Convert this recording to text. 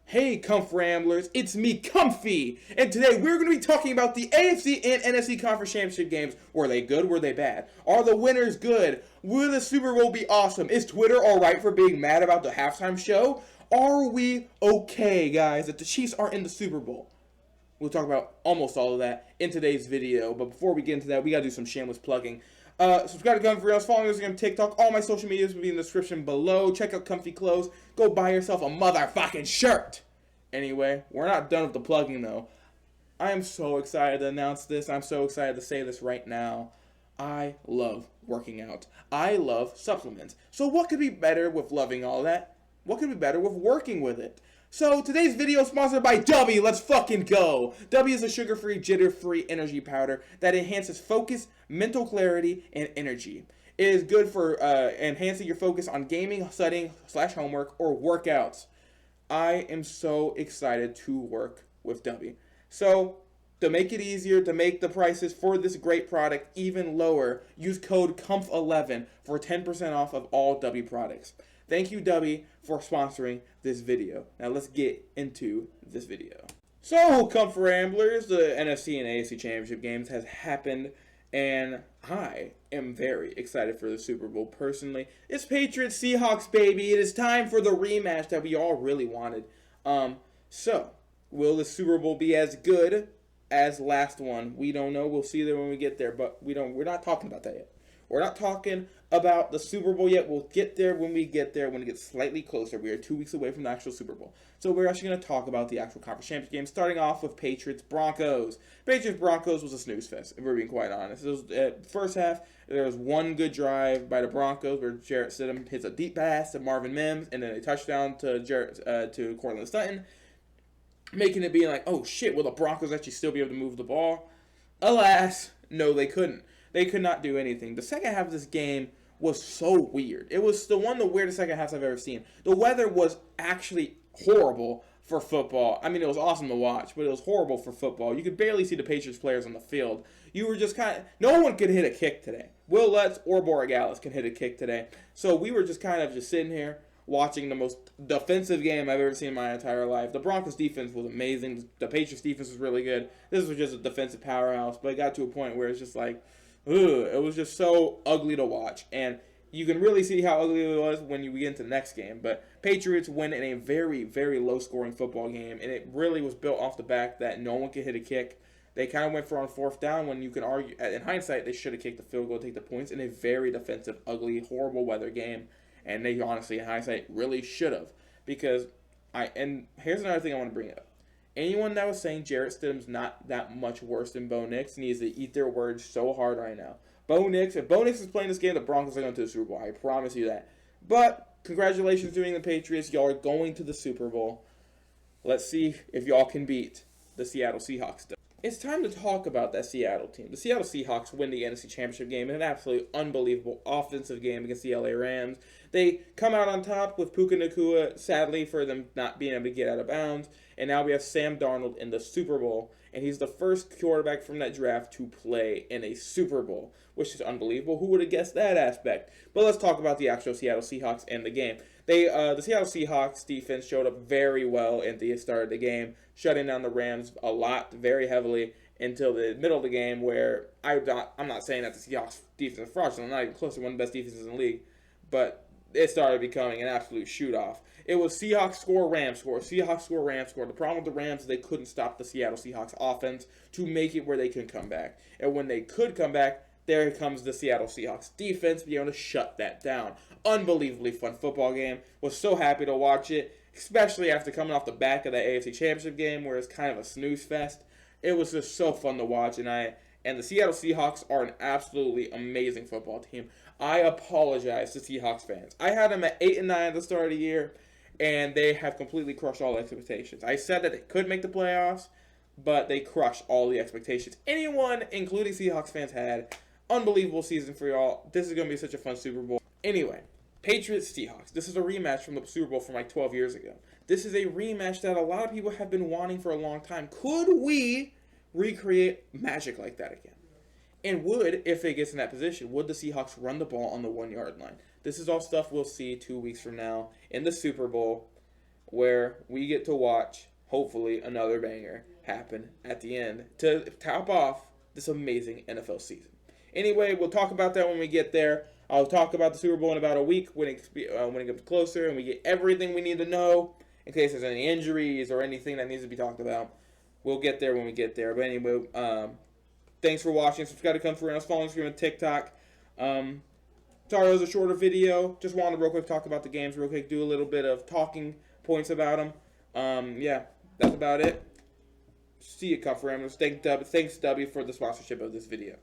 Hey, Kumph Ramblers, it's me, Kumph-E, and today we're going to be talking about the AFC and NFC Conference Championship games. Were they good? Were they bad? Are the winners good? Will the Super Bowl be awesome? Is Twitter alright for being mad about the halftime show? Are we okay, guys, that the Chiefs are in the Super Bowl? We'll talk about almost all of that in today's video, but before we get into that, we gotta do some shameless plugging. Subscribe to Kumph-E, follow me on Instagram, TikTok, all my social medias will be in the description below. Check out Kumph-E Clothes, go buy yourself a motherfucking shirt! Anyway, we're not done with the plugging though. I am so excited to announce this, I'm so excited to say this right now. I love working out. I love supplements. So what could be better with loving all that? What could be better with working with it? So today's video is sponsored by W. Let's fucking go. W is a sugar-free, jitter-free energy powder that enhances focus, mental clarity, and energy. It is good for enhancing your focus on gaming, studying, /homework, or workouts. I am so excited to work with W. So to make it easier, to make the prices for this great product even lower, use code KUMPH11 for 10% off of all W products. Thank you, W, for sponsoring this video. Now let's get into this video. So, Kumph Ramblers, the NFC and AFC Championship games has happened, and I am very excited for the Super Bowl personally. It's Patriots Seahawks, baby. It is time for the rematch that we all really wanted. So, will the Super Bowl be as good as last one? We don't know. We'll see that when we get there, but we're not talking about that yet. We're not talking about the Super Bowl yet. We'll get there when we get there, when it gets slightly closer. We are 2 weeks away from the actual Super Bowl. So we're actually going to talk about the actual conference championship game, starting off with Patriots-Broncos. Patriots-Broncos was a snooze fest, if we're being quite honest. It was, first half, there was one good drive by the Broncos where Jarrett Stidham hits a deep pass to Marvin Mims, and then a touchdown to Cortland Sutton, making it be like, oh shit, will the Broncos actually still be able to move the ball? Alas, no, they couldn't. They could not do anything. The second half of this game was so weird. It was the weirdest second half I've ever seen. The weather was actually horrible for football. I mean, it was awesome to watch, but it was horrible for football. You could barely see the Patriots players on the field. You were just no one could hit a kick today. Will Lutz or Borregales can hit a kick today. So we were just just sitting here watching the most defensive game I've ever seen in my entire life. The Broncos defense was amazing. The Patriots defense was really good. This was just a defensive powerhouse, but it got to a point where it's just like, ugh, it was just so ugly to watch, and you can really see how ugly it was when you get into the next game. But Patriots win in a very, very low-scoring football game, and it really was built off the back that no one could hit a kick. They kind of went for on fourth down when you can argue, in hindsight, they should have kicked the field goal to take the points in a very defensive, ugly, horrible weather game, and they honestly, in hindsight, really should have. And here's another thing I want to bring up. Anyone that was saying Jarrett Stidham's not that much worse than Bo Nix needs to eat their words so hard right now. If Bo Nix is playing this game, the Broncos are going to the Super Bowl. I promise you that. But congratulations to the Patriots. Y'all are going to the Super Bowl. Let's see if y'all can beat the Seattle Seahawks. It's time to talk about that Seattle team. The Seattle Seahawks win the NFC Championship game in an absolutely unbelievable offensive game against the LA Rams. They come out on top with Puka Nacua, sadly for them not being able to get out of bounds. And now we have Sam Darnold in the Super Bowl. And he's the first quarterback from that draft to play in a Super Bowl, which is unbelievable. Who would have guessed that aspect? But let's talk about the actual Seattle Seahawks and the game. The Seattle Seahawks defense showed up very well at the start of the game, shutting down the Rams a lot, very heavily, until the middle of the game where I'm not saying that the Seahawks defense is fraudulent, not even close to one of the best defenses in the league, but it started becoming an absolute shoot-off. It was Seahawks score, Rams score, Seahawks score, Rams score. The problem with the Rams is they couldn't stop the Seattle Seahawks offense to make it where they can come back. And when they could come back, there comes the Seattle Seahawks defense being able to shut that down. Unbelievably fun football game. Was so happy to watch it, especially after coming off the back of that AFC Championship game where it's kind of a snooze fest. It was just so fun to watch, and the Seattle Seahawks are an absolutely amazing football team. I apologize to Seahawks fans. I had them at 8-9 at the start of the year, and they have completely crushed all expectations. I said that they could make the playoffs, but they crushed all the expectations anyone, including Seahawks fans, had. Unbelievable season for y'all. This is going to be such a fun Super Bowl. Anyway, Patriots-Seahawks. This is a rematch from the Super Bowl from like 12 years ago. This is a rematch that a lot of people have been wanting for a long time. Could we recreate magic like that again? And if it gets in that position, would the Seahawks run the ball on the 1 yard line? This is all stuff we'll see 2 weeks from now in the Super Bowl. where we get to watch, hopefully, another banger happen at the end to top off this amazing NFL season. Anyway, we'll talk about that when we get there. I'll talk about the Super Bowl in about a week when it gets closer and we get everything we need to know in case there's any injuries or anything that needs to be talked about. We'll get there when we get there. But anyway, thanks for watching. Subscribe to Kumph-E us. Follow Instagram and TikTok. Sorry, it was a shorter video. Just wanted to real quick talk about the games real quick. Do a little bit of talking points about them. Yeah, that's about it. See you, Kumph-E. Thanks, W, for the sponsorship of this video.